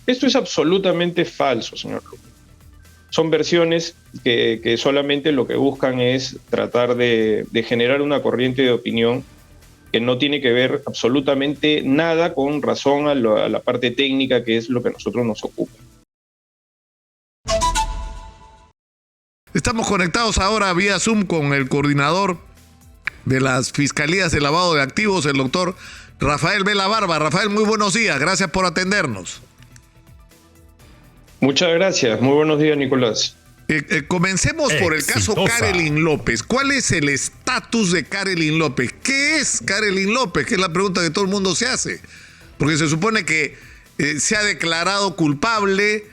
Esto es absolutamente falso, señor López. Son versiones que solamente lo que buscan es tratar de generar una corriente de opinión que no tiene que ver absolutamente nada con razón a la parte técnica, que es lo que a nosotros nos ocupa. Estamos conectados ahora vía Zoom con el coordinador de las Fiscalías de Lavado de Activos, el doctor Rafael Vela Barba. Rafael, muy buenos días, gracias por atendernos. Muchas gracias, muy buenos días, Nicolás. Comencemos por el caso Karelyn López. ¿Cuál es el estatus de Karelyn López? ¿Qué es Karelyn López? Que es la pregunta que todo el mundo se hace. Porque se supone que se ha declarado culpable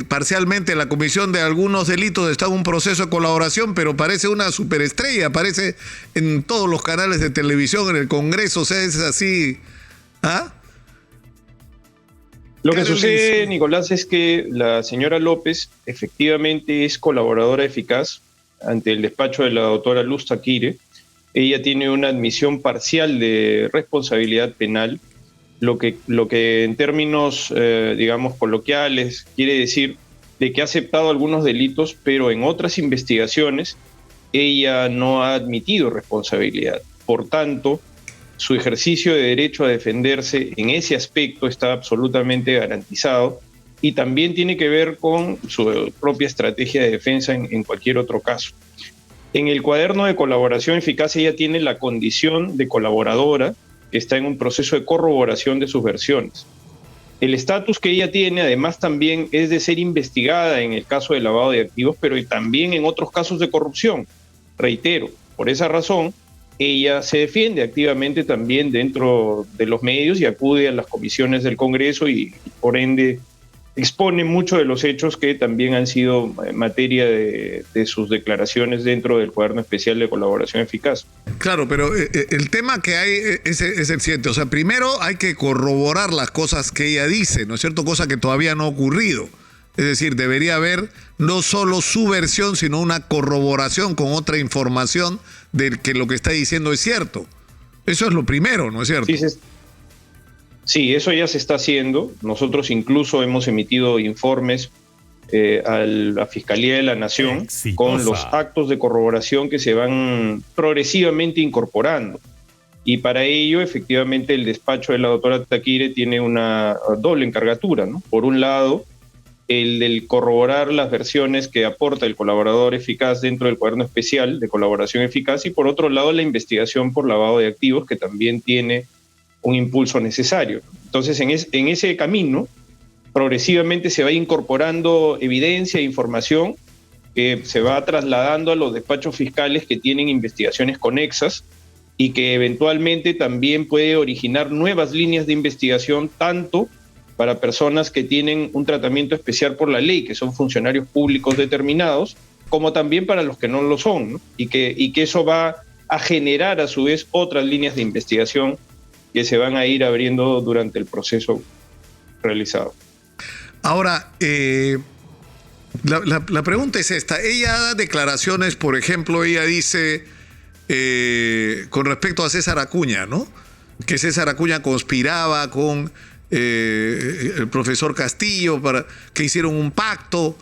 parcialmente en la comisión de algunos delitos, está en un proceso de colaboración, pero parece una superestrella, aparece en todos los canales de televisión, en el Congreso, o sea, es así. ¿Ah? Lo que sucede, Nicolás, es que la señora López efectivamente es colaboradora eficaz ante el despacho de la doctora Luz Taquire. Ella tiene una admisión parcial de responsabilidad penal, lo que en términos, digamos, coloquiales quiere decir de que ha aceptado algunos delitos, pero en otras investigaciones ella no ha admitido responsabilidad. Por tanto, su ejercicio de derecho a defenderse en ese aspecto está absolutamente garantizado y también tiene que ver con su propia estrategia de defensa en cualquier otro caso. En el cuaderno de colaboración eficaz ella tiene la condición de colaboradora que está en un proceso de corroboración de sus versiones. El estatus que ella tiene además también es de ser investigada en el caso de lavado de activos, pero también en otros casos de corrupción. Reitero, por esa razón, ella se defiende activamente también dentro de los medios y acude a las comisiones del Congreso y por ende expone muchos de los hechos que también han sido materia de sus declaraciones dentro del cuaderno especial de colaboración eficaz. Claro, pero el tema que hay es el siguiente, o sea, primero hay que corroborar las cosas que ella dice, ¿no es cierto? Cosa que todavía no ha ocurrido. Es decir, debería haber no solo su versión, sino una corroboración con otra información de que lo que está diciendo es cierto. Eso es lo primero, ¿no es cierto? Sí, eso ya se está haciendo. Nosotros incluso hemos emitido informes a la Fiscalía de la Nación con los actos de corroboración que se van progresivamente incorporando. Y para ello, efectivamente, el despacho de la doctora Taquire tiene una doble encargatura, ¿no? Por un lado, el del corroborar las versiones que aporta el colaborador eficaz dentro del cuaderno especial de colaboración eficaz y por otro lado la investigación por lavado de activos que también tiene un impulso necesario. Entonces en ese camino progresivamente se va incorporando evidencia e información que se va trasladando a los despachos fiscales que tienen investigaciones conexas y que eventualmente también puede originar nuevas líneas de investigación tanto para personas que tienen un tratamiento especial por la ley, que son funcionarios públicos determinados, como también para los que no lo son, ¿no? Y que eso va a generar a su vez otras líneas de investigación que se van a ir abriendo durante el proceso realizado. Ahora, la pregunta es esta. Ella da declaraciones, por ejemplo, ella dice con respecto a César Acuña, ¿no? Que César Acuña conspiraba con el profesor Castillo para que hicieron un pacto.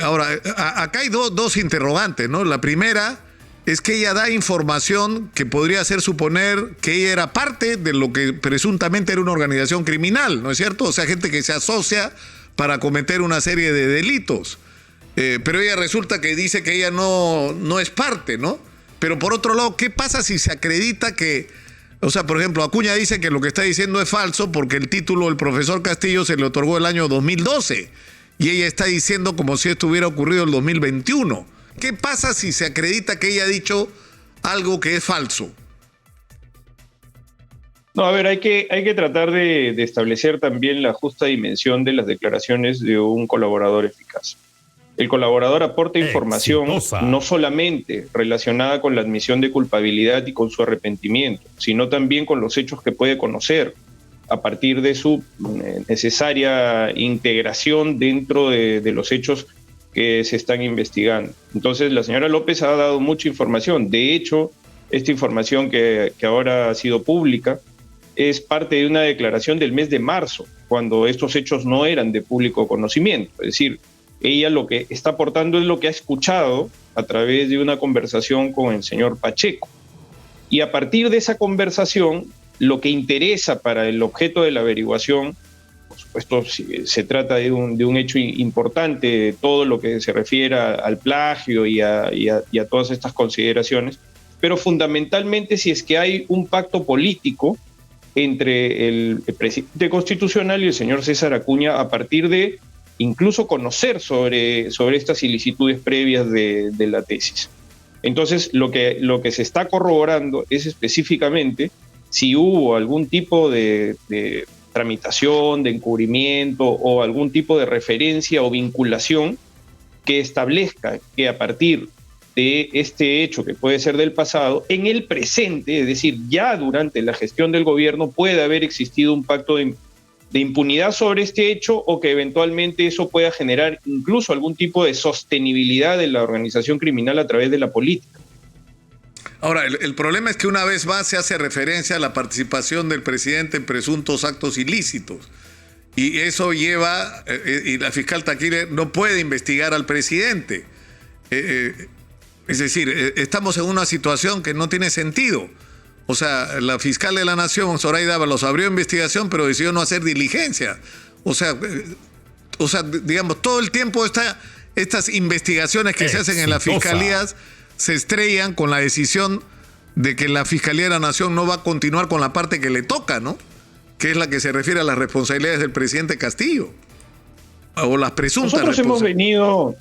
Ahora, acá hay dos interrogantes, ¿no? La primera es que ella da información que podría hacer suponer que ella era parte de lo que presuntamente era una organización criminal, ¿no es cierto? O sea, gente que se asocia para cometer una serie de delitos. Pero ella resulta que dice que ella no es parte, ¿no? Pero por otro lado, ¿qué pasa si se acredita que, o sea, por ejemplo, Acuña dice que lo que está diciendo es falso porque el título del profesor Castillo se le otorgó el año 2012 y ella está diciendo como si esto hubiera ocurrido el 2021. ¿Qué pasa si se acredita que ella ha dicho algo que es falso? No, a ver, hay que tratar de establecer también la justa dimensión de las declaraciones de un colaborador eficaz. El colaborador aporta información no solamente relacionada con la admisión de culpabilidad y con su arrepentimiento, sino también con los hechos que puede conocer a partir de su necesaria integración dentro de los hechos que se están investigando. Entonces, la señora López ha dado mucha información. De hecho, esta información que ahora ha sido pública es parte de una declaración del mes de marzo, cuando estos hechos no eran de público conocimiento. Es decir, ella lo que está aportando es lo que ha escuchado a través de una conversación con el señor Pacheco. Y a partir de esa conversación, lo que interesa para el objeto de la averiguación, por supuesto, se trata de un hecho importante, todo lo que se refiere al plagio y a todas estas consideraciones, pero fundamentalmente si es que hay un pacto político entre el presidente constitucional y el señor César Acuña a partir de incluso conocer sobre estas ilicitudes previas de la tesis. Entonces, lo que se está corroborando es específicamente si hubo algún tipo de tramitación, de encubrimiento o algún tipo de referencia o vinculación que establezca que a partir de este hecho que puede ser del pasado, en el presente, es decir, ya durante la gestión del gobierno puede haber existido un pacto de impunidad sobre este hecho o que eventualmente eso pueda generar incluso algún tipo de sostenibilidad de la organización criminal a través de la política. Ahora, el problema es que una vez más se hace referencia a la participación del presidente en presuntos actos ilícitos. Y eso lleva, y la fiscal Taquire no puede investigar al presidente. Es decir, estamos en una situación que no tiene sentido. O sea, la fiscal de la Nación, Zoraida Ábalos, abrió investigación, pero decidió no hacer diligencia. O sea, digamos, todo el tiempo estas investigaciones que se hacen en las fiscalías se estrellan con la decisión de que la Fiscalía de la Nación no va a continuar con la parte que le toca, ¿no? Que es la que se refiere a las responsabilidades del presidente Castillo. O las presuntas Nosotros hemos venido...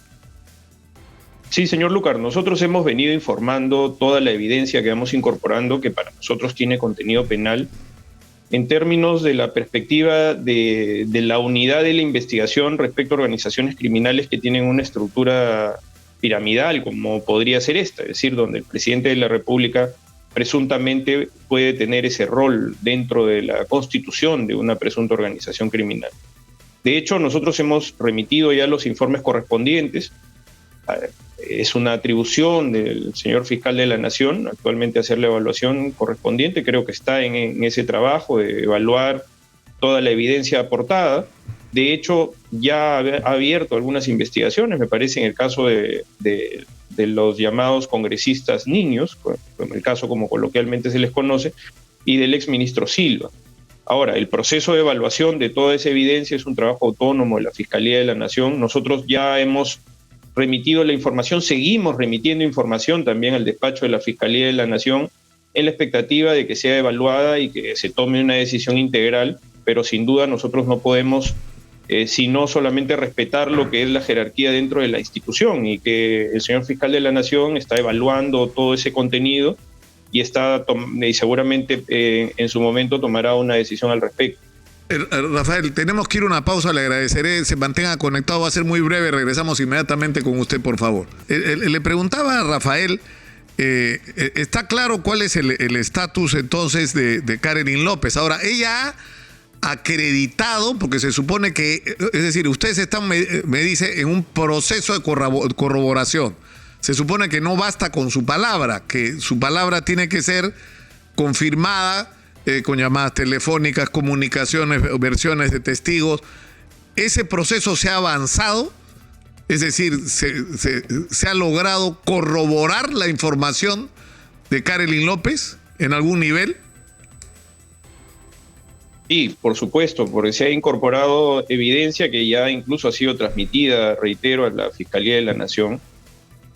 Sí, señor Lucar, nosotros hemos venido informando toda la evidencia que vamos incorporando, que para nosotros tiene contenido penal, en términos de la perspectiva de la unidad de la investigación respecto a organizaciones criminales que tienen una estructura piramidal, como podría ser esta, es decir, donde el presidente de la República presuntamente puede tener ese rol dentro de la constitución de una presunta organización criminal. De hecho, nosotros hemos remitido ya los informes correspondientes. Es una atribución del señor fiscal de la Nación actualmente hacer la evaluación correspondiente. Creo que está en ese trabajo de evaluar toda la evidencia aportada. De hecho, ya ha abierto algunas investigaciones, me parece, en el caso de los llamados congresistas niños, en el caso como coloquialmente se les conoce, y del exministro Silva. Ahora, el proceso de evaluación de toda esa evidencia es un trabajo autónomo de la Fiscalía de la Nación. Nosotros ya hemos remitido la información, seguimos remitiendo información también al despacho de la Fiscalía de la Nación en la expectativa de que sea evaluada y que se tome una decisión integral, pero sin duda nosotros no podemos sino solamente respetar lo que es la jerarquía dentro de la institución y que el señor fiscal de la Nación está evaluando todo ese contenido y seguramente en su momento tomará una decisión al respecto. Rafael, tenemos que ir a una pausa, le agradeceré, se mantenga conectado, va a ser muy breve, regresamos inmediatamente con usted, por favor. Le preguntaba a Rafael, ¿está claro cuál es el estatus entonces de Karelyn López? Ahora, ella ha acreditado, porque se supone que, es decir, ustedes están, me dice, en un proceso de corroboración. Se supone que no basta con su palabra, que su palabra tiene que ser confirmada con llamadas telefónicas, comunicaciones, versiones de testigos. ¿Ese proceso se ha avanzado? Es decir, ¿se ha logrado corroborar la información de Karelyn López en algún nivel? Sí, por supuesto, porque se ha incorporado evidencia que ya incluso ha sido transmitida, reitero, a la Fiscalía de la Nación.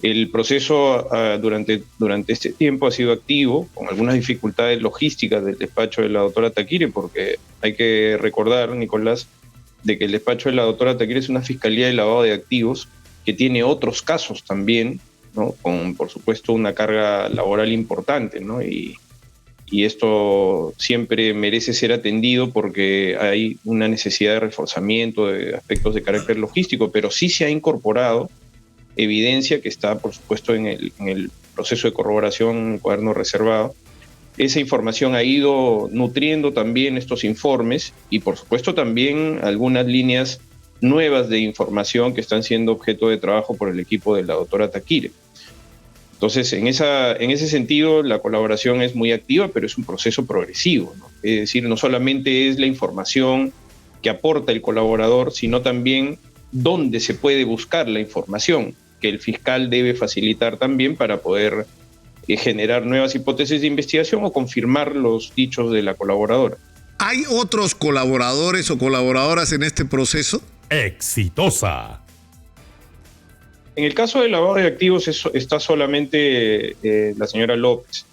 El proceso durante este tiempo ha sido activo, con algunas dificultades logísticas del despacho de la doctora Taquire, porque hay que recordar, Nicolás, de que el despacho de la doctora Taquire es una fiscalía de lavado de activos que tiene otros casos también, ¿no? Con, por supuesto, una carga laboral importante, ¿no? Y esto siempre merece ser atendido porque hay una necesidad de reforzamiento de aspectos de carácter logístico, pero sí se ha incorporado evidencia que está, por supuesto, en el proceso de corroboración, en el cuaderno reservado. Esa información ha ido nutriendo también estos informes y, por supuesto, también algunas líneas nuevas de información que están siendo objeto de trabajo por el equipo de la doctora Taquire. Entonces, en ese sentido, la colaboración es muy activa, pero es un proceso progresivo, ¿no? Es decir, no solamente es la información que aporta el colaborador, sino también dónde se puede buscar la información que el fiscal debe facilitar también para poder generar nuevas hipótesis de investigación o confirmar los dichos de la colaboradora. ¿Hay otros colaboradores o colaboradoras en este proceso? Exitosa. En el caso del lavado de activos está solamente la señora López.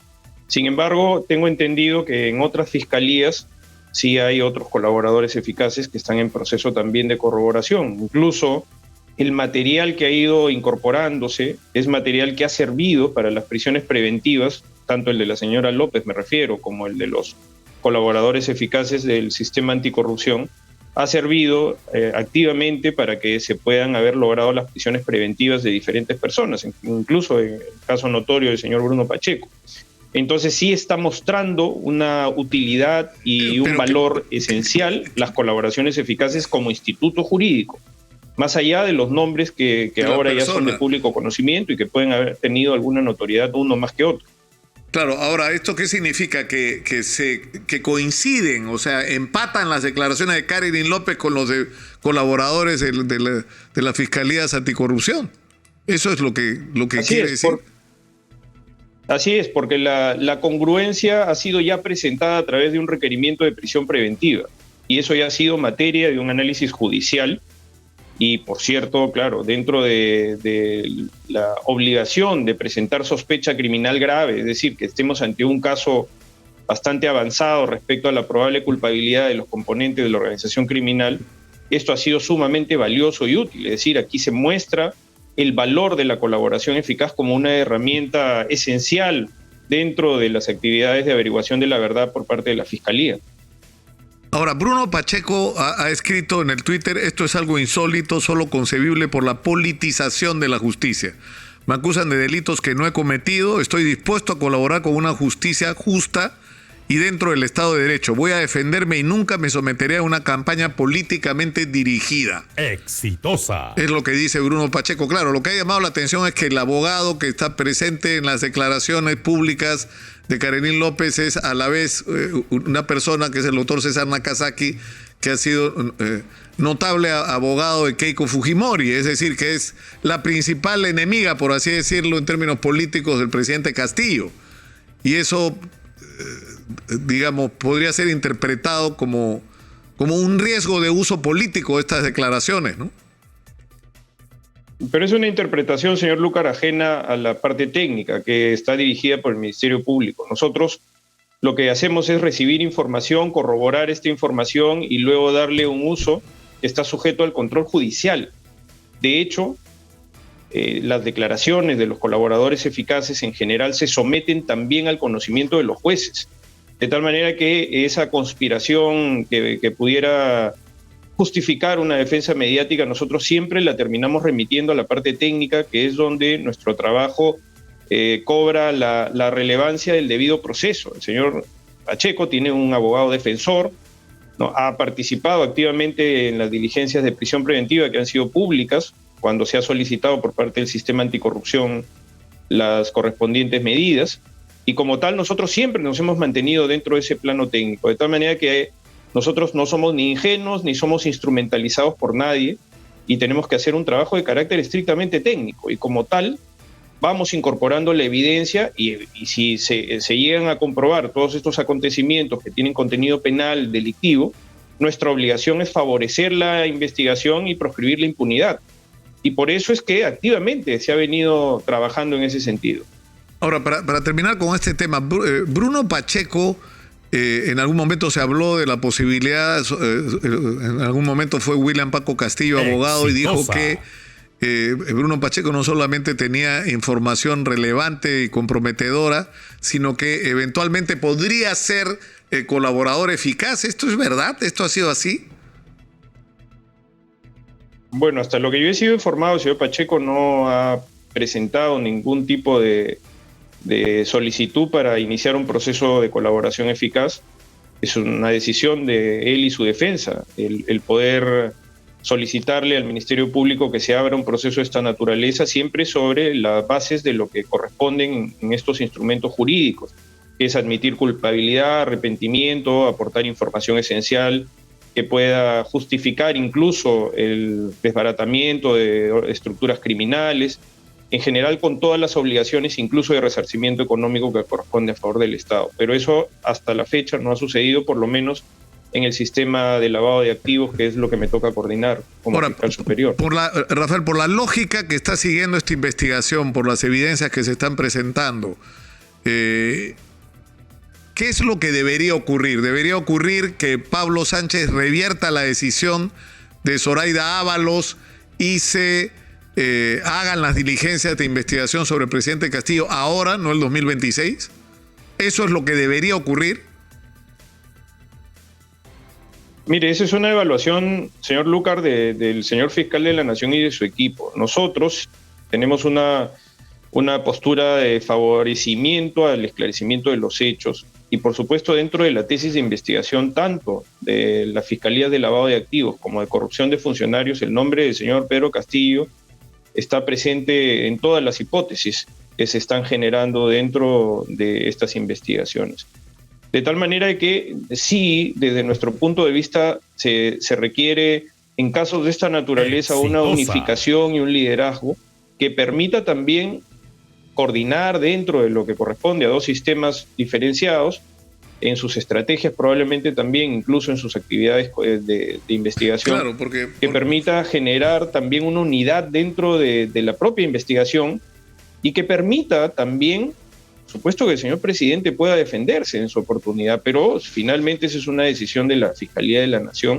Sin embargo, tengo entendido que en otras fiscalías sí hay otros colaboradores eficaces que están en proceso también de corroboración. Incluso el material que ha ido incorporándose es material que ha servido para las prisiones preventivas, tanto el de la señora López, me refiero, como el de los colaboradores eficaces del sistema anticorrupción, ha servido activamente para que se puedan haber logrado las prisiones preventivas de diferentes personas, incluso en el caso notorio del señor Bruno Pacheco. Entonces sí está mostrando una utilidad y un valor esencial las colaboraciones eficaces como instituto jurídico, más allá de los nombres que ahora ya son de público conocimiento y que pueden haber tenido alguna notoriedad uno más que otro. Claro, ahora, ¿esto qué significa? Que coinciden, o sea, empatan las declaraciones de Karelyn López con los de colaboradores de las fiscalías anticorrupción. Eso es lo que quiere decir. Así es, porque la congruencia ha sido ya presentada a través de un requerimiento de prisión preventiva y eso ya ha sido materia de un análisis judicial y, por cierto, claro, dentro de la obligación de presentar sospecha criminal grave, es decir, que estemos ante un caso bastante avanzado respecto a la probable culpabilidad de los componentes de la organización criminal, esto ha sido sumamente valioso y útil, es decir, aquí se muestra el valor de la colaboración eficaz como una herramienta esencial dentro de las actividades de averiguación de la verdad por parte de la Fiscalía. Ahora, Bruno Pacheco ha escrito en el Twitter: esto es algo insólito, solo concebible por la politización de la justicia. Me acusan de delitos que no he cometido, estoy dispuesto a colaborar con una justicia justa y dentro del Estado de Derecho. Voy a defenderme y nunca me someteré a una campaña políticamente dirigida. Exitosa. Es lo que dice Bruno Pacheco. Claro, lo que ha llamado la atención es que el abogado que está presente en las declaraciones públicas de Karelyn López es a la vez una persona que es el doctor César Nakazaki, que ha sido notable abogado de Keiko Fujimori, es decir, que es la principal enemiga, por así decirlo, en términos políticos del presidente Castillo. Y eso, digamos, podría ser interpretado como un riesgo de uso político de estas declaraciones, ¿no? Pero es una interpretación, señor Lucar, ajena a la parte técnica que está dirigida por el Ministerio Público. Nosotros lo que hacemos es recibir información, corroborar esta información y luego darle un uso que está sujeto al control judicial. De hecho, las declaraciones de los colaboradores eficaces en general se someten también al conocimiento de los jueces, de tal manera que esa conspiración que pudiera justificar una defensa mediática, nosotros siempre la terminamos remitiendo a la parte técnica, que es donde nuestro trabajo cobra la relevancia del debido proceso. El señor Pacheco tiene un abogado defensor, ¿no? Ha participado activamente en las diligencias de prisión preventiva que han sido públicas, cuando se ha solicitado por parte del sistema anticorrupción las correspondientes medidas, y como tal nosotros siempre nos hemos mantenido dentro de ese plano técnico, de tal manera que nosotros no somos ni ingenuos ni somos instrumentalizados por nadie y tenemos que hacer un trabajo de carácter estrictamente técnico y como tal vamos incorporando la evidencia y si se llegan a comprobar todos estos acontecimientos que tienen contenido penal delictivo, nuestra obligación es favorecer la investigación y proscribir la impunidad. Y por eso es que activamente se ha venido trabajando en ese sentido. Ahora, para terminar con este tema, Bruno Pacheco, en algún momento se habló de la posibilidad, en algún momento fue William Paco Castillo, abogado, y dijo que Bruno Pacheco no solamente tenía información relevante y comprometedora, sino que eventualmente podría ser colaborador eficaz. ¿Esto es verdad? ¿Esto ha sido así? Bueno, hasta lo que yo he sido informado, el señor Pacheco no ha presentado ningún tipo de solicitud para iniciar un proceso de colaboración eficaz. Es una decisión de él y su defensa, el poder solicitarle al Ministerio Público que se abra un proceso de esta naturaleza, siempre sobre las bases de lo que corresponden en estos instrumentos jurídicos, que es admitir culpabilidad, arrepentimiento, aportar información esencial que pueda justificar incluso el desbaratamiento de estructuras criminales, en general con todas las obligaciones, incluso de resarcimiento económico que corresponde a favor del Estado. Pero eso hasta la fecha no ha sucedido, por lo menos en el sistema de lavado de activos, que es lo que me toca coordinar como fiscal superior. Rafael, por la lógica que está siguiendo esta investigación, por las evidencias que se están presentando, ¿qué es lo que debería ocurrir? ¿Debería ocurrir que Pablo Sánchez revierta la decisión de Zoraida Ábalos y se hagan las diligencias de investigación sobre el presidente Castillo ahora, no el 2026? ¿Eso es lo que debería ocurrir? Mire, esa es una evaluación, señor Lucar, del señor fiscal de la Nación y de su equipo. Nosotros tenemos una postura de favorecimiento al esclarecimiento de los hechos y, por supuesto, dentro de la tesis de investigación tanto de la Fiscalía de Lavado de Activos como de Corrupción de Funcionarios, el nombre del señor Pedro Castillo está presente en todas las hipótesis que se están generando dentro de estas investigaciones. De tal manera que sí, desde nuestro punto de vista, se requiere, en casos de esta naturaleza, una unificación y un liderazgo que permita también coordinar dentro de lo que corresponde a dos sistemas diferenciados, en sus estrategias, probablemente también, incluso en sus actividades de investigación, claro, porque permita generar también una unidad dentro de la propia investigación y que permita también, supuesto, que el señor presidente pueda defenderse en su oportunidad, pero finalmente esa es una decisión de la Fiscalía de la Nación.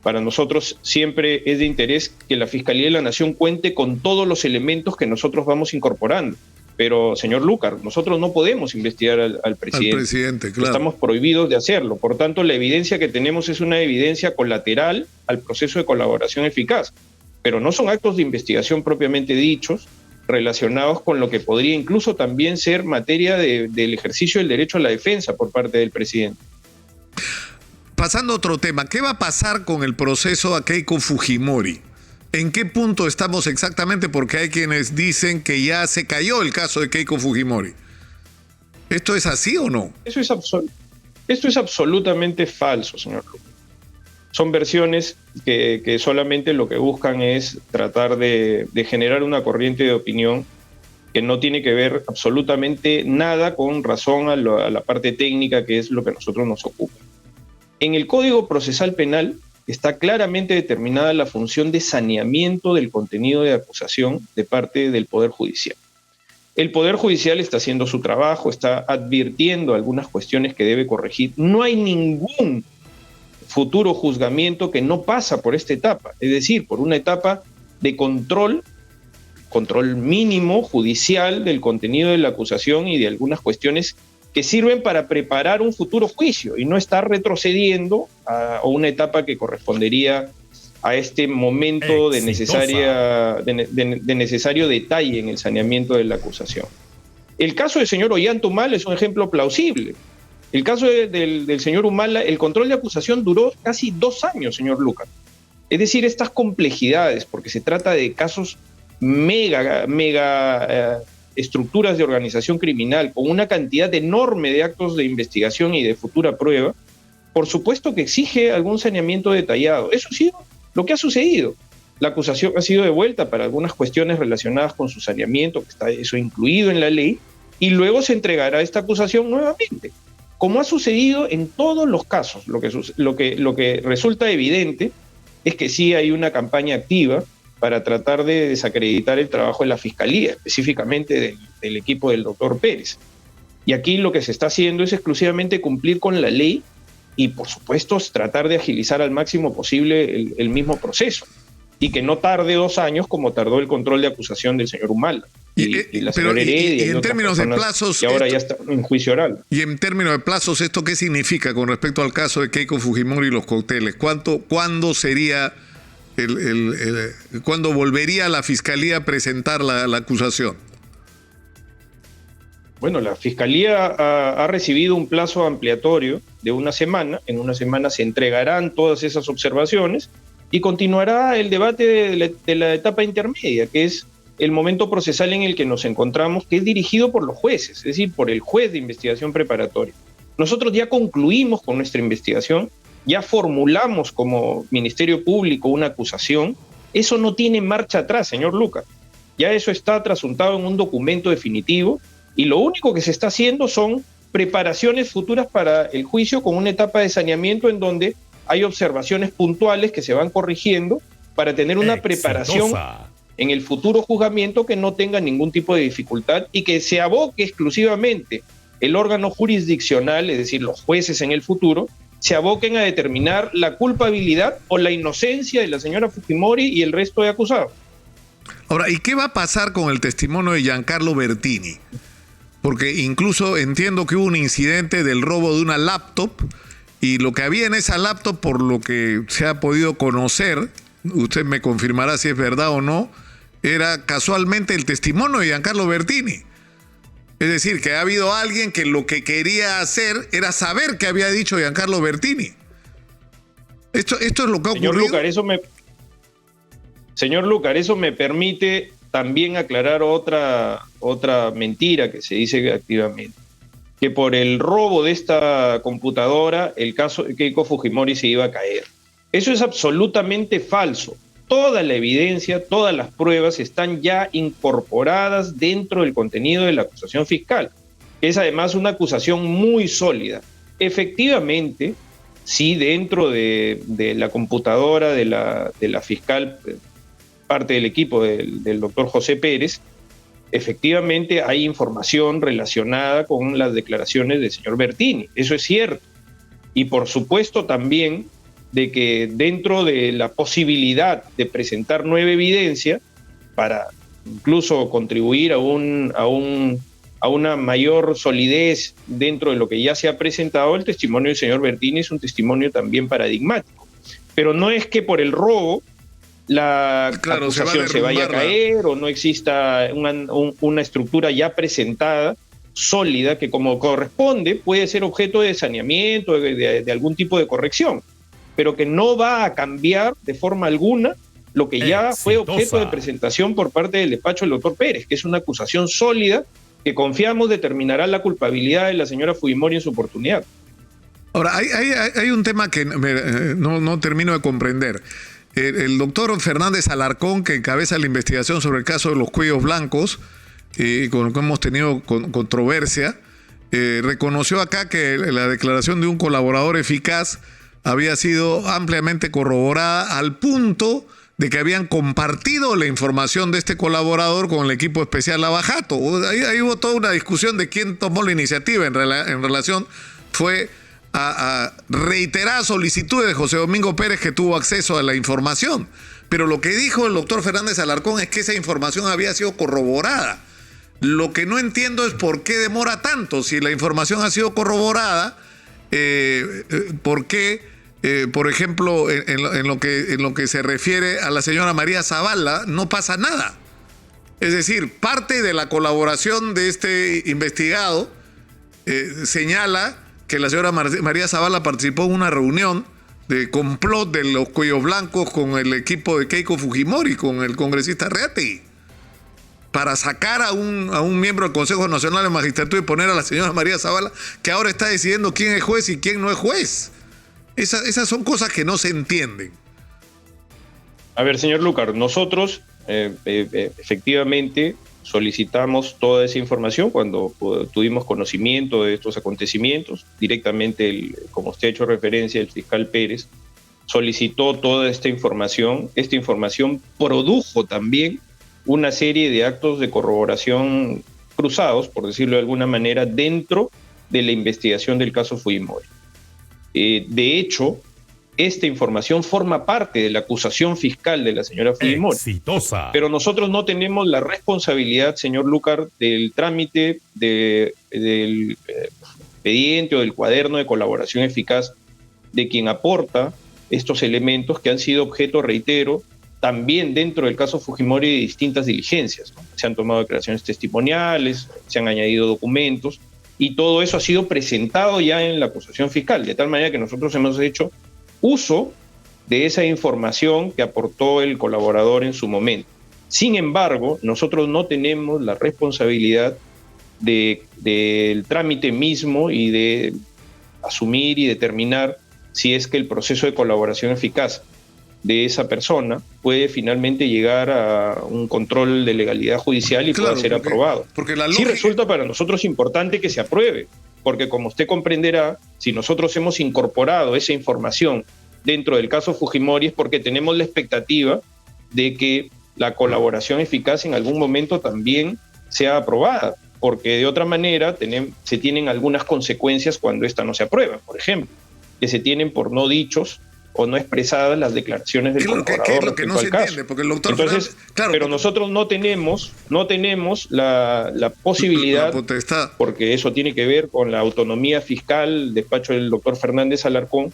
Para nosotros siempre es de interés que la Fiscalía de la Nación cuente con todos los elementos que nosotros vamos incorporando. Pero, señor Lucar, nosotros no podemos investigar al presidente. Al presidente, claro. Estamos prohibidos de hacerlo. Por tanto, la evidencia que tenemos es una evidencia colateral al proceso de colaboración eficaz. Pero no son actos de investigación propiamente dichos, relacionados con lo que podría incluso también ser materia del ejercicio del derecho a la defensa por parte del presidente. Pasando a otro tema, ¿qué va a pasar con el proceso a Keiko Fujimori? ¿En qué punto estamos exactamente? Porque hay quienes dicen que ya se cayó el caso de Keiko Fujimori. ¿Esto es así o no? Esto es absolutamente falso, señor Lucas. Son versiones que solamente lo que buscan es tratar de generar una corriente de opinión que no tiene que ver absolutamente nada con razón a la parte técnica, que es lo que a nosotros nos ocupa. En el Código Procesal Penal está claramente determinada la función de saneamiento del contenido de acusación de parte del Poder Judicial. El Poder Judicial está haciendo su trabajo, está advirtiendo algunas cuestiones que debe corregir. No hay ningún futuro juzgamiento que no pasa por esta etapa, es decir, por una etapa de control mínimo judicial del contenido de la acusación y de algunas cuestiones que sirven para preparar un futuro juicio y no estar retrocediendo a una etapa que correspondería a este momento de necesario detalle en el saneamiento de la acusación. El caso del señor Ollanta Humala es un ejemplo plausible. El caso del señor Humala, el control de acusación duró casi 2 años, señor Lucas. Es decir, estas complejidades, porque se trata de casos mega estructuras de organización criminal con una cantidad enorme de actos de investigación y de futura prueba, por supuesto que exige algún saneamiento detallado. Eso ha sido lo que ha sucedido. La acusación ha sido devuelta para algunas cuestiones relacionadas con su saneamiento, que está eso incluido en la ley, y luego se entregará esta acusación nuevamente. Como ha sucedido en todos los casos, lo que resulta evidente es que sí hay una campaña activa para tratar de desacreditar el trabajo de la Fiscalía, específicamente del equipo del doctor Pérez. Y aquí lo que se está haciendo es exclusivamente cumplir con la ley y, por supuesto, tratar de agilizar al máximo posible el mismo proceso y que no tarde 2 años como tardó el control de acusación del señor Humala. Y la señora Heredia, y en términos de plazos, que ahora ya está en juicio oral. Y en términos de plazos, ¿esto qué significa con respecto al caso de Keiko Fujimori y los cócteles? ¿Cuándo sería cuándo volvería la Fiscalía a presentar la acusación? Bueno, la Fiscalía ha recibido un plazo ampliatorio de 1 semana. En 1 semana se entregarán todas esas observaciones y continuará el debate de la etapa intermedia, que es el momento procesal en el que nos encontramos, que es dirigido por los jueces, es decir, por el juez de investigación preparatoria. Nosotros ya concluimos con nuestra investigación ya formulamos como Ministerio Público una acusación, eso no tiene marcha atrás, señor Lucas. Ya eso está trasuntado en un documento definitivo y lo único que se está haciendo son preparaciones futuras para el juicio con una etapa de saneamiento en donde hay observaciones puntuales que se van corrigiendo para tener una preparación en el futuro juzgamiento que no tenga ningún tipo de dificultad y que se aboque exclusivamente el órgano jurisdiccional, es decir, los jueces en el futuro, se aboquen a determinar la culpabilidad o la inocencia de la señora Fujimori y el resto de acusados. Ahora, ¿y qué va a pasar con el testimonio de Giancarlo Bertini? Porque incluso entiendo que hubo un incidente del robo de una laptop y lo que había en esa laptop, por lo que se ha podido conocer, usted me confirmará si es verdad o no, era casualmente el testimonio de Giancarlo Bertini. Es decir, que ha habido alguien que lo que quería hacer era saber qué había dicho Giancarlo Bertini. Esto es lo que ha ocurrido. Señor Lucar, eso me permite también aclarar otra mentira que se dice activamente. Que por el robo de esta computadora, el caso de Keiko Fujimori se iba a caer. Eso es absolutamente falso. Toda la evidencia, todas las pruebas están ya incorporadas dentro del contenido de la acusación fiscal. Es además una acusación muy sólida. Efectivamente, sí, dentro de la computadora de la fiscal, parte del equipo del doctor José Pérez, efectivamente hay información relacionada con las declaraciones del señor Bertini. Eso es cierto. Y por supuesto también de que dentro de la posibilidad de presentar nueva evidencia para incluso contribuir a una mayor solidez dentro de lo que ya se ha presentado, el testimonio del señor Bertini es un testimonio también paradigmático. Pero no es que por el robo la acusación se vaya a caer o no exista una estructura ya presentada, sólida, que como corresponde puede ser objeto de saneamiento, de algún tipo de corrección, pero que no va a cambiar de forma alguna lo que ya fue objeto de presentación por parte del despacho del doctor Pérez, que es una acusación sólida que confiamos determinará la culpabilidad de la señora Fujimori en su oportunidad. Ahora, hay un tema que no termino de comprender. El doctor Fernández Alarcón, que encabeza la investigación sobre el caso de los cuellos blancos, con lo que hemos tenido controversia, reconoció acá que la declaración de un colaborador eficaz había sido ampliamente corroborada al punto de que habían compartido la información de este colaborador con el equipo especial Lava Jato. Ahí hubo toda una discusión de quién tomó la iniciativa en relación, fue a reiteradas solicitudes de José Domingo Pérez, que tuvo acceso a la información. Pero lo que dijo el doctor Fernández Alarcón es que esa información había sido corroborada. Lo que no entiendo es por qué demora tanto. Si la información ha sido corroborada, ¿por qué, por ejemplo, en lo que se refiere a la señora María Zavala, no pasa nada? Es decir, parte de la colaboración de este investigado señala que la señora María Zavala participó en una reunión de complot de los cuellos blancos con el equipo de Keiko Fujimori, con el congresista Reategui, para sacar a un miembro del Consejo Nacional de Magistratura y poner a la señora María Zavala, que ahora está decidiendo quién es juez y quién no es juez. Esas son cosas que no se entienden. A ver, señor Lucar, nosotros efectivamente solicitamos toda esa información cuando tuvimos conocimiento de estos acontecimientos. Directamente, como usted ha hecho referencia, el fiscal Pérez solicitó toda esta información. Esta información produjo también una serie de actos de corroboración cruzados, por decirlo de alguna manera, dentro de la investigación del caso Fujimori. De hecho, esta información forma parte de la acusación fiscal de la señora Fujimori. Exitosa. Pero nosotros no tenemos la responsabilidad, señor Lucar, del trámite del expediente o del cuaderno de colaboración eficaz de quien aporta estos elementos que han sido objeto, reitero, también dentro del caso Fujimori de distintas diligencias, ¿no? Se han tomado declaraciones testimoniales, se han añadido documentos, y todo eso ha sido presentado ya en la acusación fiscal, de tal manera que nosotros hemos hecho uso de esa información que aportó el colaborador en su momento. Sin embargo, nosotros no tenemos la responsabilidad del trámite mismo y de asumir y determinar si es que el proceso de colaboración eficaz de esa persona puede finalmente llegar a un control de legalidad judicial y pueda ser aprobado. Porque la Sí resulta para nosotros importante que se apruebe, porque como usted comprenderá, si nosotros hemos incorporado esa información dentro del caso Fujimori es porque tenemos la expectativa de que la colaboración eficaz en algún momento también sea aprobada, porque de otra manera se tienen algunas consecuencias cuando esta no se aprueba. Por ejemplo, que se tienen por no dichos o no expresadas las declaraciones del colaborador. ¿Qué es lo que no se entiende? Porque el doctor Entonces, claro, pero nosotros no tenemos la posibilidad, la potestad, porque eso tiene que ver con la autonomía fiscal, despacho del doctor Fernández Alarcón,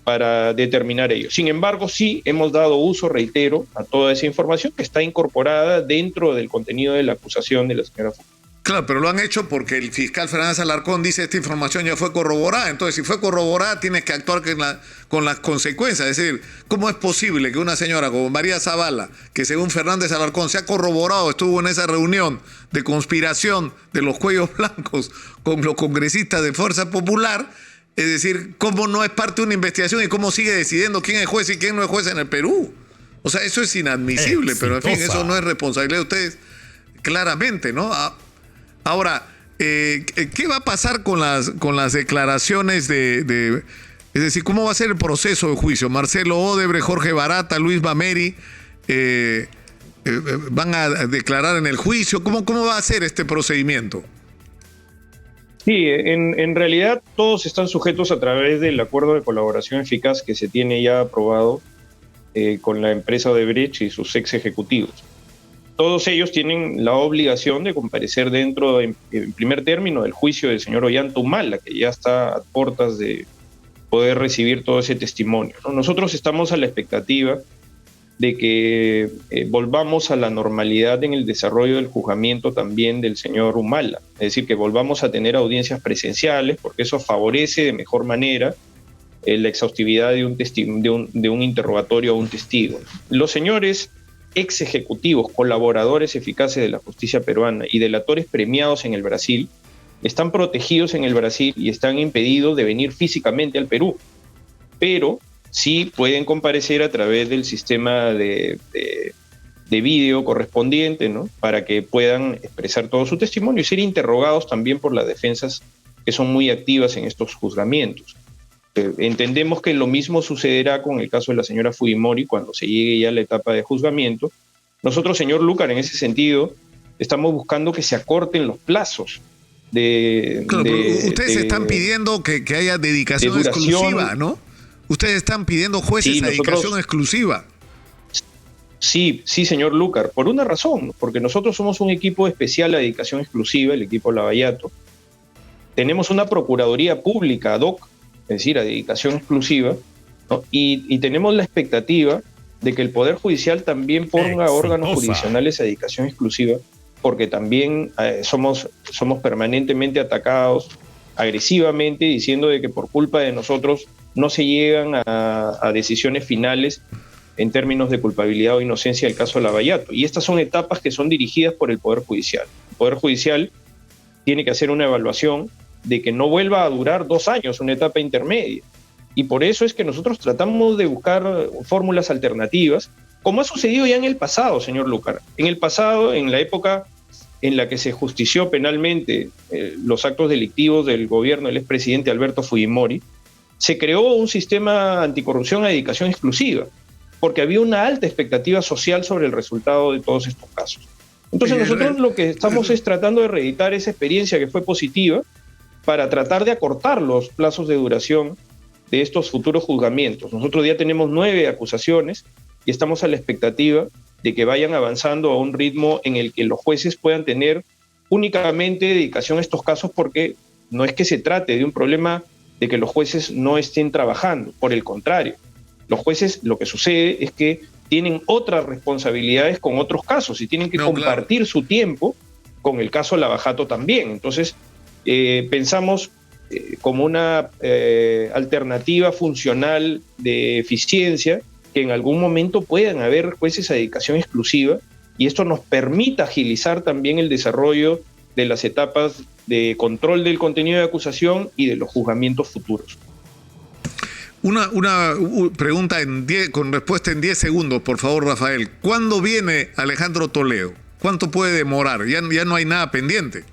para determinar ello. Sin embargo, sí hemos dado uso, reitero, a toda esa información que está incorporada dentro del contenido de la acusación de la señora Fujimori. Claro, pero lo han hecho porque el fiscal Fernández Alarcón dice esta información ya fue corroborada. Entonces, si fue corroborada, tienes que actuar con las consecuencias. Es decir, ¿cómo es posible que una señora como María Zavala, que según Fernández Alarcón se ha corroborado, estuvo en esa reunión de conspiración de los cuellos blancos con los congresistas de Fuerza Popular, es decir, cómo no es parte de una investigación y cómo sigue decidiendo quién es juez y quién no es juez en el Perú? O sea, eso es inadmisible, pero en fin, eso no es responsabilidad de ustedes, claramente, ¿no? Ahora, ¿qué va a pasar con las declaraciones es decir, cómo va a ser el proceso de juicio? Marcelo Odebrecht, Jorge Barata, Luis Bameri, ¿van a declarar en el juicio? ¿Cómo va a ser este procedimiento? Sí, en realidad todos están sujetos a través del acuerdo de colaboración eficaz que se tiene ya aprobado con la empresa Odebrecht y sus ex ejecutivos. Todos ellos tienen la obligación de comparecer dentro, en primer término, del juicio del señor Ollanta Humala, que ya está a puertas de poder recibir todo ese testimonio, ¿no? Nosotros estamos a la expectativa de que volvamos a la normalidad en el desarrollo del juzgamiento también del señor Humala, es decir, que volvamos a tener audiencias presenciales, porque eso favorece de mejor manera la exhaustividad de un interrogatorio a un testigo. Los señores ex ejecutivos, colaboradores eficaces de la justicia peruana y delatores premiados en el Brasil, están protegidos en el Brasil y están impedidos de venir físicamente al Perú, pero sí pueden comparecer a través del sistema de vídeo correspondiente, ¿no? Para que puedan expresar todo su testimonio y ser interrogados también por las defensas que son muy activas en estos juzgamientos. Entendemos que lo mismo sucederá con el caso de la señora Fujimori cuando se llegue ya a la etapa de juzgamiento. Nosotros, señor Lucar, en ese sentido, estamos buscando que se acorten los plazos ustedes están pidiendo que haya dedicación exclusiva, ¿no? Ustedes están pidiendo jueces a dedicación exclusiva. Sí, señor Lucar, por una razón, porque nosotros somos un equipo especial a dedicación exclusiva, el equipo Lavallato. Tenemos una procuraduría pública ad hoc, es decir, a dedicación exclusiva, ¿no? Y tenemos la expectativa de que el Poder Judicial también ponga órganos jurisdiccionales a dedicación exclusiva, porque también somos permanentemente atacados agresivamente, diciendo de que por culpa de nosotros no se llegan a decisiones finales en términos de culpabilidad o inocencia del caso Lavallato. Y estas son etapas que son dirigidas por el Poder Judicial. El Poder Judicial tiene que hacer una evaluación de que no vuelva a durar 2 años, una etapa intermedia. Y por eso es que nosotros tratamos de buscar fórmulas alternativas, como ha sucedido ya en el pasado, señor Lucar. En el pasado, en la época en la que se justició penalmente los actos delictivos del gobierno del expresidente Alberto Fujimori, se creó un sistema anticorrupción a dedicación exclusiva, porque había una alta expectativa social sobre el resultado de todos estos casos. Entonces nosotros lo que estamos es tratando de reeditar esa experiencia que fue positiva para tratar de acortar los plazos de duración de estos futuros juzgamientos. Nosotros ya tenemos 9 acusaciones y estamos a la expectativa de que vayan avanzando a un ritmo en el que los jueces puedan tener únicamente dedicación a estos casos, porque no es que se trate de un problema de que los jueces no estén trabajando, por el contrario. Los jueces, lo que sucede es que tienen otras responsabilidades con otros casos y tienen que compartir su tiempo con el caso Lavajato también. Entonces, pensamos como una alternativa funcional de eficiencia que en algún momento puedan haber jueces a dedicación exclusiva y esto nos permita agilizar también el desarrollo de las etapas de control del contenido de acusación y de los juzgamientos futuros. Una pregunta con respuesta en 10 segundos, por favor, Rafael. ¿Cuándo viene Alejandro Toledo? ¿Cuánto puede demorar? Ya no hay nada pendiente.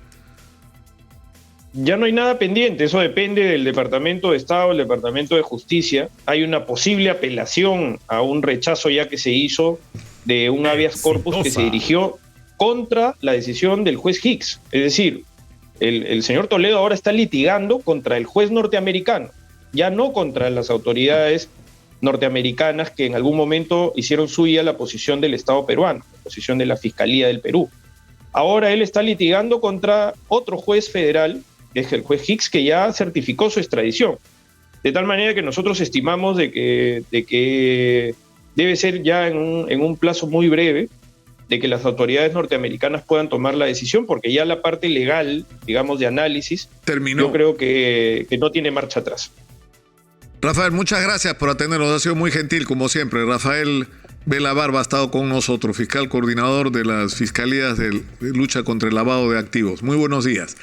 Ya no hay nada pendiente, eso depende del Departamento de Estado, del Departamento de Justicia. Hay una posible apelación a un rechazo ya que se hizo de un habeas corpus que se dirigió contra la decisión del juez Hicks. Es decir, el señor Toledo ahora está litigando contra el juez norteamericano, ya no contra las autoridades norteamericanas que en algún momento hicieron suya la posición del Estado peruano, la posición de la Fiscalía del Perú. Ahora él está litigando contra otro juez federal, que es el juez Hicks, que ya certificó su extradición. De tal manera que nosotros estimamos de que debe ser ya en un plazo muy breve, de que las autoridades norteamericanas puedan tomar la decisión, porque ya la parte legal, digamos, de análisis, terminó. Yo creo que no tiene marcha atrás. Rafael, muchas gracias por atendernos, ha sido muy gentil como siempre. Rafael Vela Barba ha estado con nosotros, fiscal coordinador de las Fiscalías de Lucha contra el Lavado de Activos. Muy buenos días.